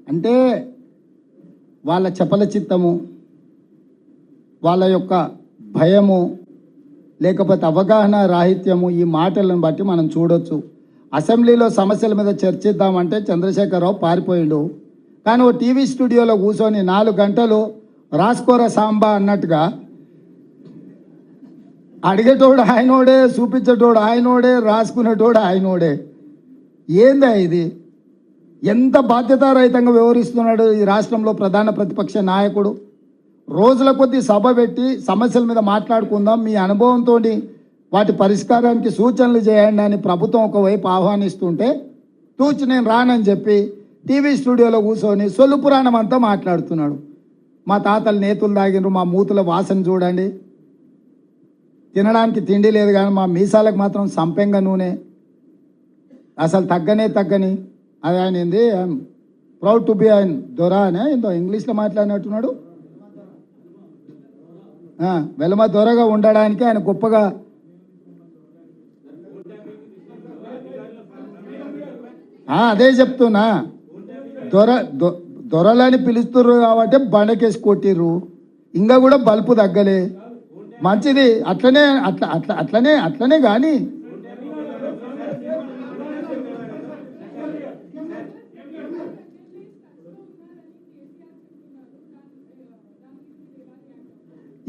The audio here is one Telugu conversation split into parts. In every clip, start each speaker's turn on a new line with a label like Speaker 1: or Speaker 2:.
Speaker 1: అంటే వాళ్ళ చపల చిత్తము, వాళ్ళ యొక్క భయము, లేకపోతే అవగాహన రాహిత్యము, ఈ మాటలను బట్టి మనం చూడొచ్చు. అసెంబ్లీలో సమస్యల మీద చర్చిద్దామంటే చంద్రశేఖరరావు పారిపోయిండు. కానీ ఓ టీవీ స్టూడియోలో కూర్చొని 4 గంటలు రాసుకోర సాంబా అన్నట్టుగా అడిగేటోడు ఆయనోడే, చూపించేటోడు ఆయనోడే, రాసుకునేటోడు ఆయనోడే. ఏందా ఇది? ఎంత బాధ్యతారహితంగా వ్యవహరిస్తున్నాడు ఈ రాష్ట్రంలో ప్రధాన ప్రతిపక్ష నాయకుడు. రోజుల కొద్దీ సభ పెట్టి సమస్యల మీద మాట్లాడుకుందాం, మీ అనుభవంతో వాటి పరిష్కారానికి సూచనలు చేయండి అని ప్రభుత్వం ఒకవైపు ఆహ్వానిస్తుంటే తూచి నేను రానని చెప్పి టీవీ స్టూడియోలో కూర్చొని సొల్లు పురాణం అంతా మాట్లాడుతున్నాడు. మా తాతలు నేతులు తాగినరు, మా మూతుల వాసన చూడండి, తినడానికి తిండి లేదు కానీ మా మీసాలకు మాత్రం సంపెంగ నూనె అసలు తగ్గని అది ఆయన ఏంది, ప్రౌడ్ టు బి ఆయన దొరా అనే ఏందో ఇంగ్లీష్లో మాట్లాడినట్టున్నాడు. వెలమ దొరగా ఉండడానికి ఆయన గొప్పగా అదే చెప్తున్నా. దొరలని పిలుస్తుర్రు కాబట్టి బండకేసి కొట్టిర్రు, ఇంకా కూడా బల్పు తగ్గలే. మంచిది, అట్లనే కానీ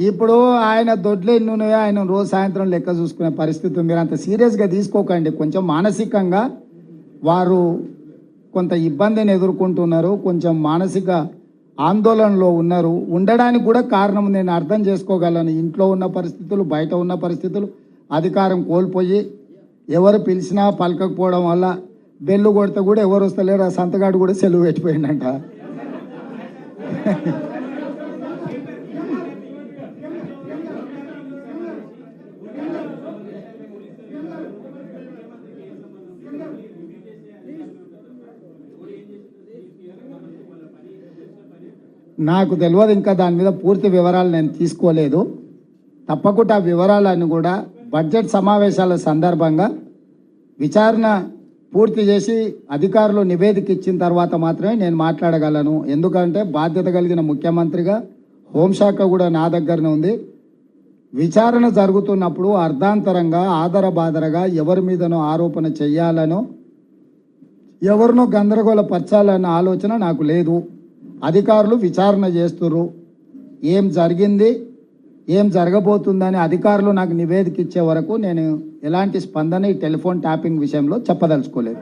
Speaker 1: ఇప్పుడు ఆయన దొడ్లు ఎన్ని ఉన్నాయో ఆయన రోజు సాయంత్రం లెక్క చూసుకునే పరిస్థితి. మీరు అంత సీరియస్గా తీసుకోకండి. కొంచెం మానసికంగా వారు కొంత ఇబ్బందిని ఎదుర్కొంటున్నారు, కొంచెం మానసిక ఆందోళనలో ఉన్నారు. ఉండడానికి కూడా కారణం నేను అర్థం చేసుకోగలను. ఇంట్లో ఉన్న పరిస్థితులు, బయట ఉన్న పరిస్థితులు, అధికారం కోల్పోయి ఎవరు పిలిచినా పలకకపోవడం వల్ల బెల్లు కొడితే కూడా ఎవరు వస్తలేరు. ఆ సంతగాడు కూడా సెలవు పెట్టిపోయిందంట. నాకు తెలియదు, ఇంకా దాని మీద పూర్తి వివరాలు నేను తీసుకోలేదు. తప్పకుండా ఆ వివరాలను కూడా బడ్జెట్ సమావేశాల సందర్భంగా విచారణ పూర్తి చేసి అధికారులు నివేదిక ఇచ్చిన తర్వాత మాత్రమే నేను మాట్లాడగలను. ఎందుకంటే బాధ్యత కలిగిన ముఖ్యమంత్రిగా హోంశాఖ కూడా నా దగ్గరనే ఉంది. విచారణ జరుగుతున్నప్పుడు అర్ధాంతరంగా ఆదరబాదరగా ఎవరి మీదనో ఆరోపణ చెయ్యాలనో ఎవరినో గందరగోళపరచాలన్న ఆలోచన నాకు లేదు. అధికారులు విచారణ చేస్తుర్రు. ఏం జరిగింది, ఏం జరగబోతుందని అధికారులు నాకు నివేదిక ఇచ్చే వరకు నేను ఎలాంటి స్పందన ఈ టెలిఫోన్ ట్యాపింగ్ విషయంలో చెప్పదలుచుకోలేదు.